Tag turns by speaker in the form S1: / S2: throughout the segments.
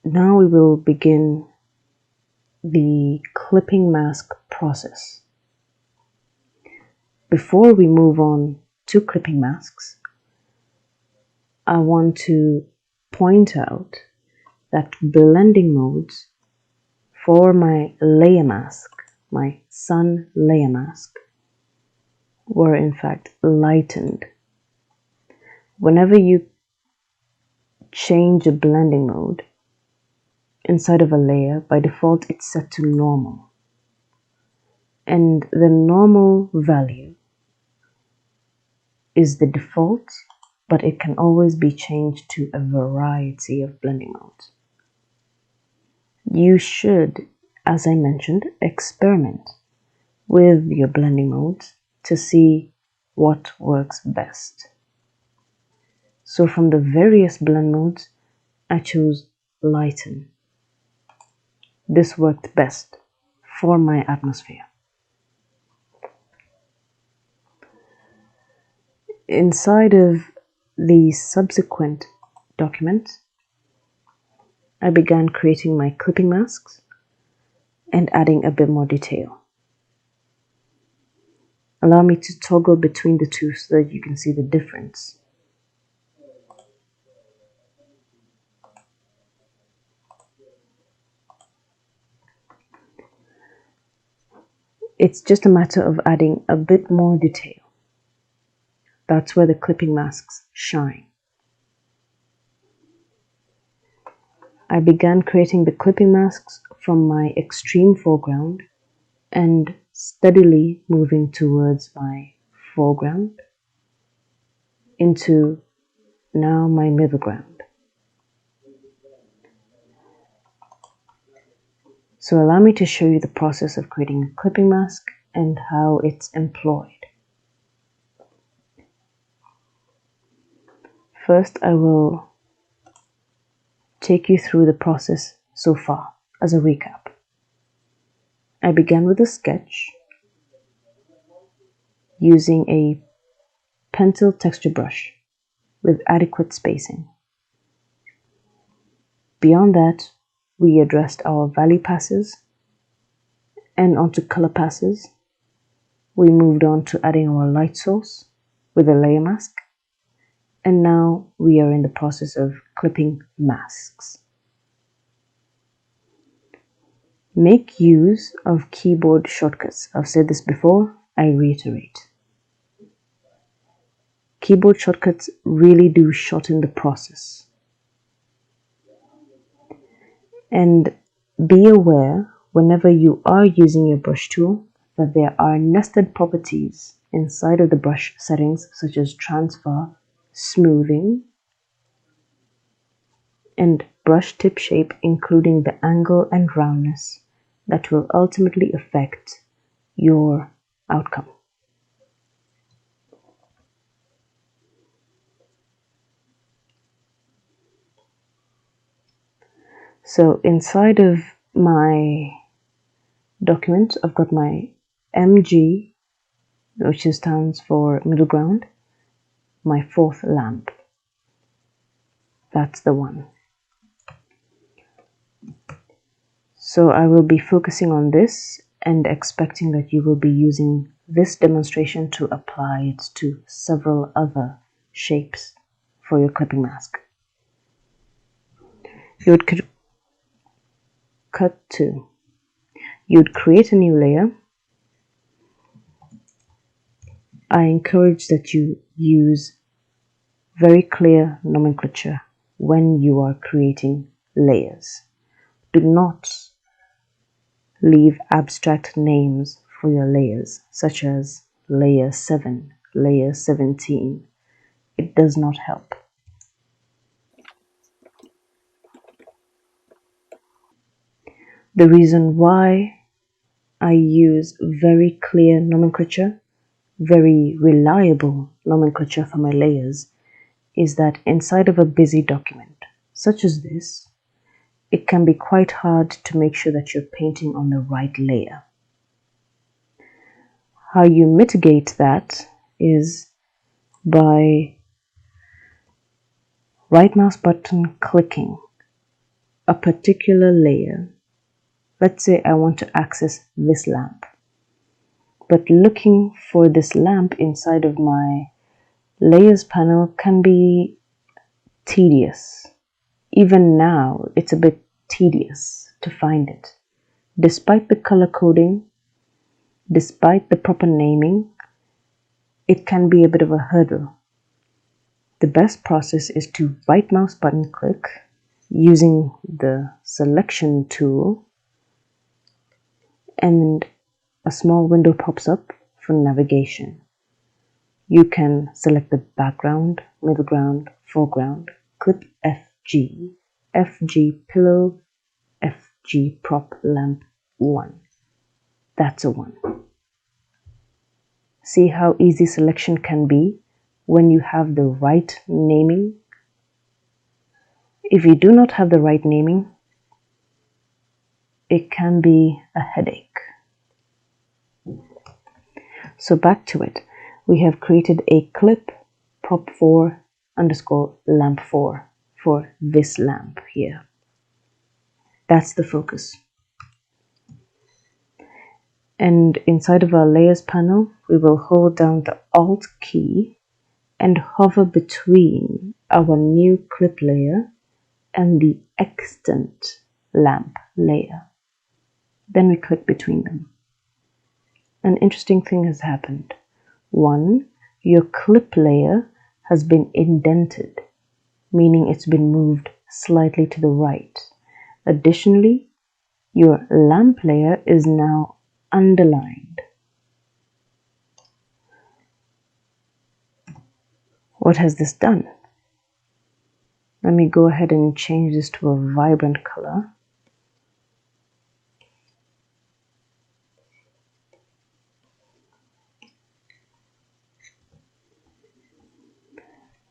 S1: Now we will begin the clipping mask process. Before we move on to clipping masks, I want to point out that blending modes for my layer mask, my sun layer mask, were in fact lightened. Whenever you change a blending mode inside of a layer, by default it's set to normal. And the normal value is the default, but it can always be changed to a variety of blending modes. You should, as I mentioned, experiment with your blending modes to see what works best. So from the various blend modes, I chose lighten. This worked best for my atmosphere. Inside of the subsequent document, I began creating my clipping masks and adding a bit more detail. Allow me to toggle between the two so that you can see the difference. It's just a matter of adding a bit more detail. That's where the clipping masks shine. I began creating the clipping masks from my extreme foreground and steadily moving towards my foreground into now my middle ground. So allow me to show you the process of creating a clipping mask and how it's employed. First, I will take you through the process so far as a recap. I began with a sketch using a pencil texture brush with adequate spacing. Beyond that, we addressed our value passes and onto color passes. We moved on to adding our light source with a layer mask, and now we are in the process of clipping masks. Make use of keyboard shortcuts. I've said this before, I reiterate. Keyboard shortcuts really do shorten the process. And be aware whenever you are using your brush tool that there are nested properties inside of the brush settings such as transfer, smoothing, and brush tip shape, including the angle and roundness that will ultimately affect your outcome. So inside of my document, I've got my MG, which stands for middle ground, my fourth lamp. That's the one. So I will be focusing on this and expecting that you will be using this demonstration to apply it to several other shapes for your clipping mask. You'd create a new layer. I encourage that you use very clear nomenclature when you are creating layers. Do not leave abstract names for your layers, such as layer 7, layer 17. It does not help. The reason why I use very clear nomenclature, very reliable nomenclature for my layers, is that inside of a busy document, such as this, it can be quite hard to make sure that you're painting on the right layer. How you mitigate that is by right mouse button clicking a particular layer. Let's say I want to access this lamp. But looking for this lamp inside of my layers panel can be tedious. Even now, it's a bit tedious to find it. Despite the color coding, despite the proper naming, it can be a bit of a hurdle. The best process is to right mouse button click using the selection tool, and a small window pops up for navigation. You can select the background, middle ground, foreground, clip FG, FG pillow, FG prop lamp 1. That's a 1. See how easy selection can be when you have the right naming? If you do not have the right naming, it can be a headache. So back to it. We have created a clip prop4 underscore lamp4 for this lamp here. That's the focus. And inside of our layers panel, we will hold down the Alt key and hover between our new clip layer and the extant lamp layer. Then we click between them. An interesting thing has happened. 1. Your clip layer has been indented, meaning it's been moved slightly to the right. Additionally, your lamp layer is now underlined. What has this done? Let me go ahead and change this to a vibrant color.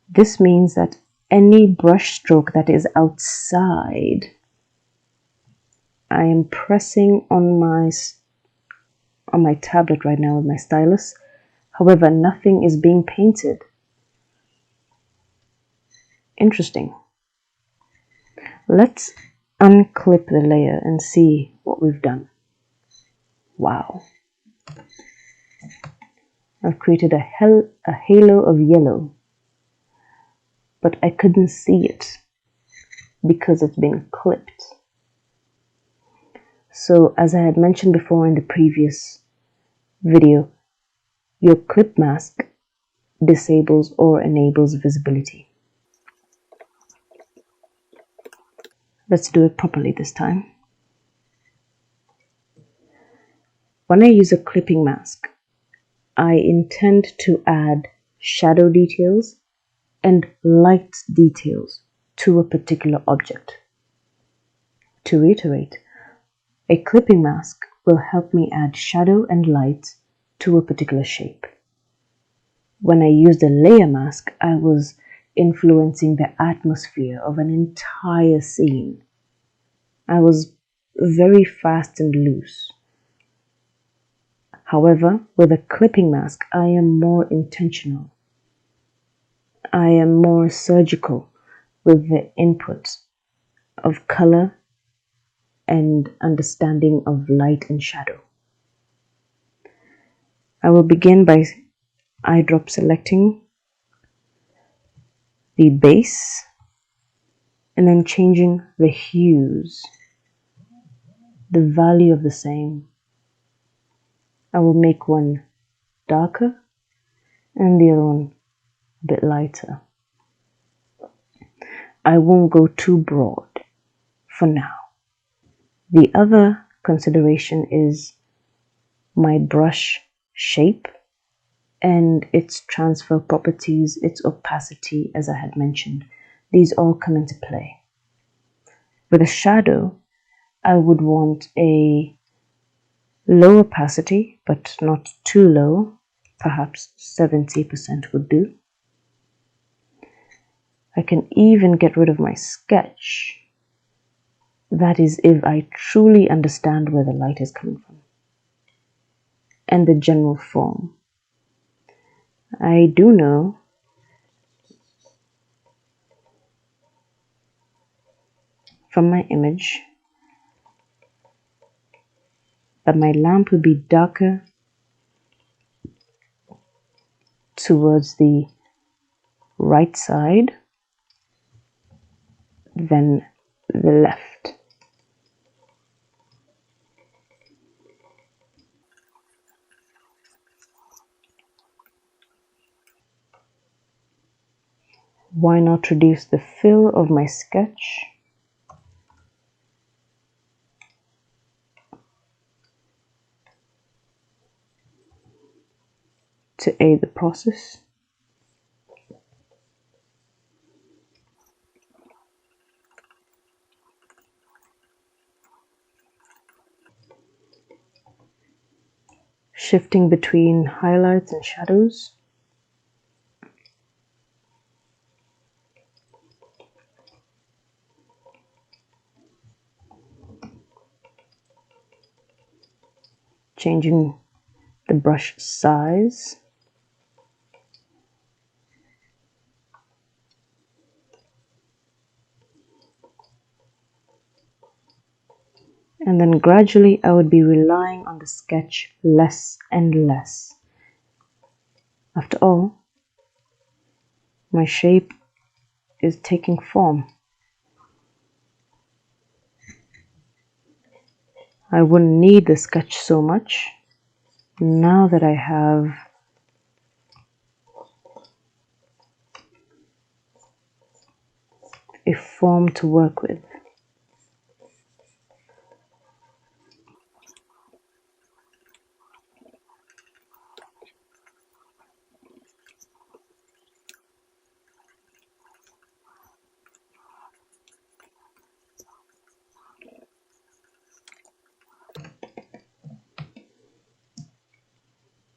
S1: This means that any brush stroke that is outside, I am pressing on my tablet right now with my stylus. However, nothing is being painted. Interesting. Let's unclip the layer and see what we've done. Wow. I've created a halo of yellow, but I couldn't see it because it's been clipped. So as I had mentioned before in the previous video, your clip mask disables or enables visibility. Let's do it properly this time. When I use a clipping mask, I intend to add shadow details and light details to a particular object. To reiterate, a clipping mask will help me add shadow and light to a particular shape. When I used a layer mask, I was influencing the atmosphere of an entire scene. I was very fast and loose. However, with a clipping mask, I am more intentional. I am more surgical with the input of color and understanding of light and shadow. I will begin by eyedrop selecting the base and then changing the hues, the value of the same. I will make one darker and the other one a bit lighter. I won't go too broad for now. The other consideration is my brush shape and its transfer properties, its opacity, as I had mentioned. These all come into play. With a shadow, I would want a low opacity, but not too low. Perhaps 70% would do. I can even get rid of my sketch. That is if I truly understand where the light is coming from and the general form. I do know from my image that my lamp will be darker towards the right side than the left. Why not reduce the fill of my sketch to aid the process? Shifting between highlights and shadows. Changing the brush size. And then gradually I would be relying on the sketch less and less. After all, my shape is taking form. I wouldn't need the sketch so much now that I have a form to work with.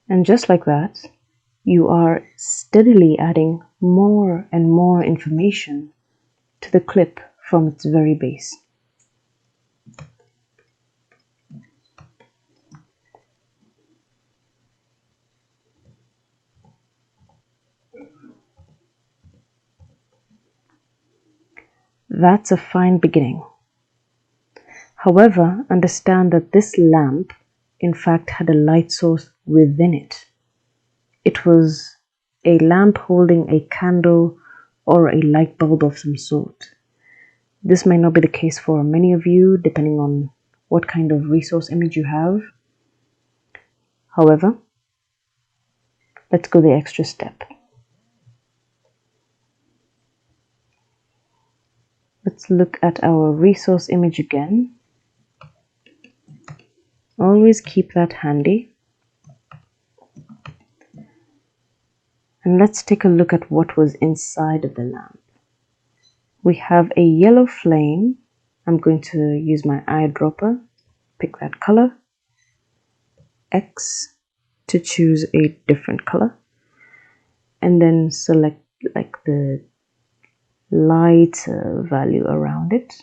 S1: And just like that, you are steadily adding more and more information to the clip from its very base. That's a fine beginning. However, understand that this lamp in fact had a light source within it. It was a lamp holding a candle or a light bulb of some sort. This might not be the case for many of you, depending on what kind of resource image you have. However, let's go the extra step. Let's look at our resource image again. Always keep that handy. And let's take a look at what was inside of the lamp. We have a yellow flame. I'm going to use my eyedropper, pick that color, X to choose a different color, and then select like the light value around it.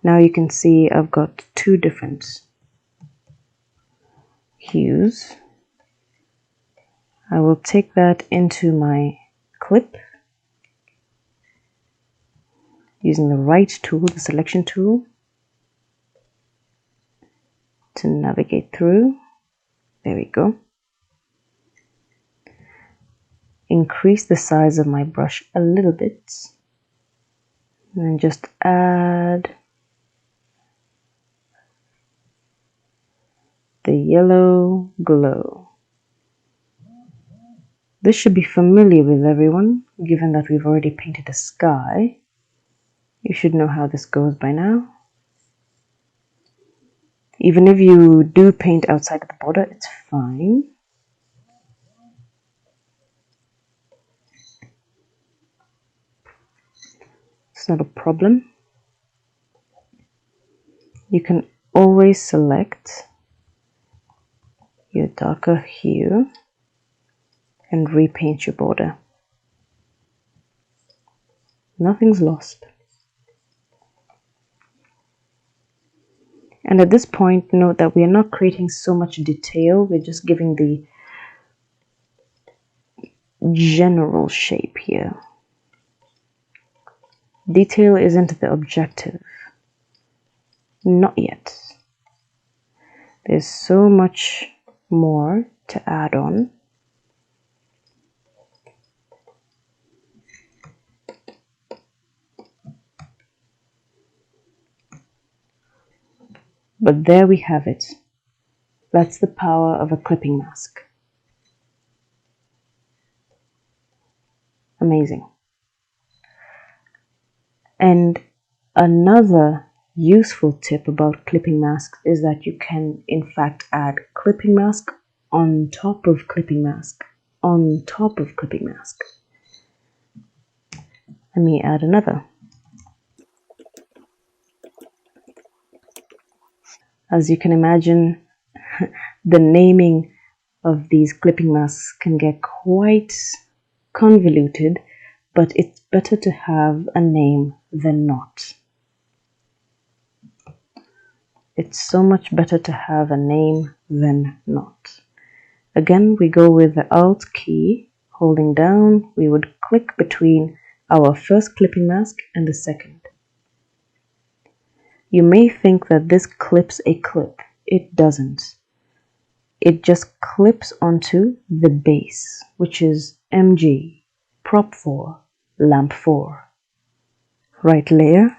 S1: Now you can see I've got two different hues. I will take that into my clip using the right tool, the selection tool, to navigate through. There we go. Increase the size of my brush a little bit, and then just add the yellow glow. This should be familiar with everyone, given that we've already painted a sky. You should know how this goes by now. Even if you do paint outside of the border, it's fine. It's not a problem. You can always select your darker hue and repaint your border. Nothing's lost. And at this point, note that we are not creating so much detail, we're just giving the general shape here. Detail isn't the objective. Not yet. There's so much more to add on. But there we have it. That's the power of a clipping mask. Amazing. And another useful tip about clipping masks is that you can in fact add clipping mask on top of clipping mask on top of clipping mask. Let me add another. As you can imagine, the naming of these clipping masks can get quite convoluted, but it's better to have a name than not. It's so much better to have a name than not. Again, we go with the Alt key, holding down, we would click between our first clipping mask and the second. You may think that this clips a clip. It doesn't. It just clips onto the base, which is MG, prop 4, lamp 4. Right layer.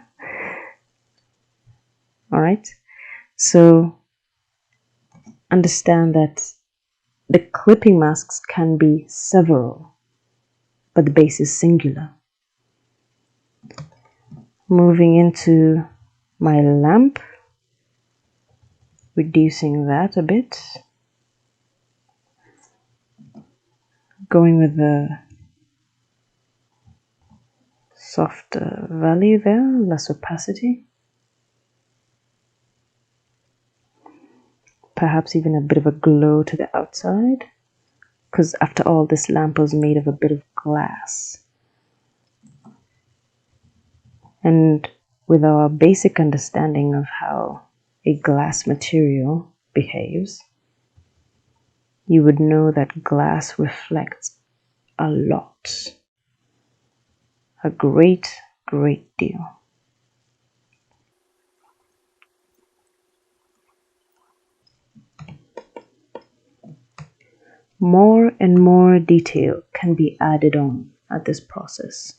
S1: Alright, so understand that the clipping masks can be several, but the base is singular. Moving into my lamp, reducing that a bit, going with the soft value there, less opacity, perhaps even a bit of a glow to the outside, because after all, this lamp was made of a bit of glass. And with our basic understanding of how a glass material behaves, you would know that glass reflects a lot, a great deal. More and more detail can be added on at this process.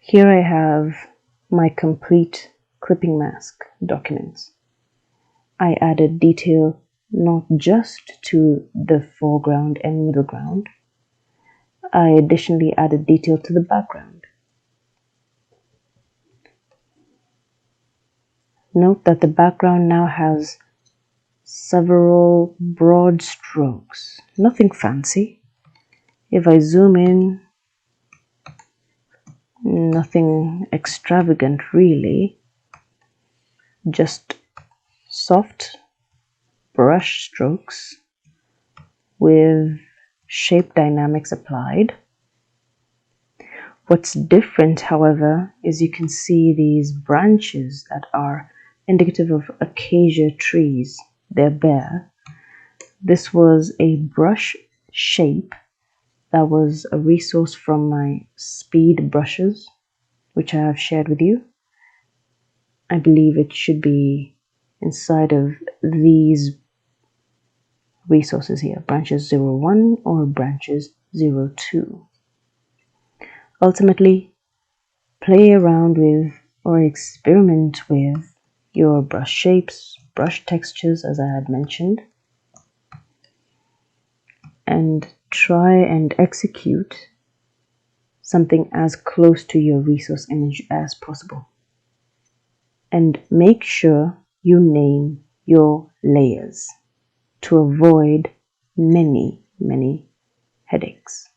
S1: Here I have my complete clipping mask documents. I added detail not just to the foreground and middle ground, I additionally added detail to the background. Note that the background now has several broad strokes, nothing fancy. If I zoom in, nothing extravagant really, just soft brush strokes with shape dynamics applied. What's different, however, is you can see these branches that are indicative of acacia trees. They're bare. This was a brush shape that was a resource from my speed brushes, which I have shared with you. I believe it should be inside of these resources here, branches 01 or branches 02. Ultimately, play around with or experiment with your brush shapes, brush textures, as I had mentioned, and try and execute something as close to your resource image as possible. And make sure you name your layers to avoid many headaches.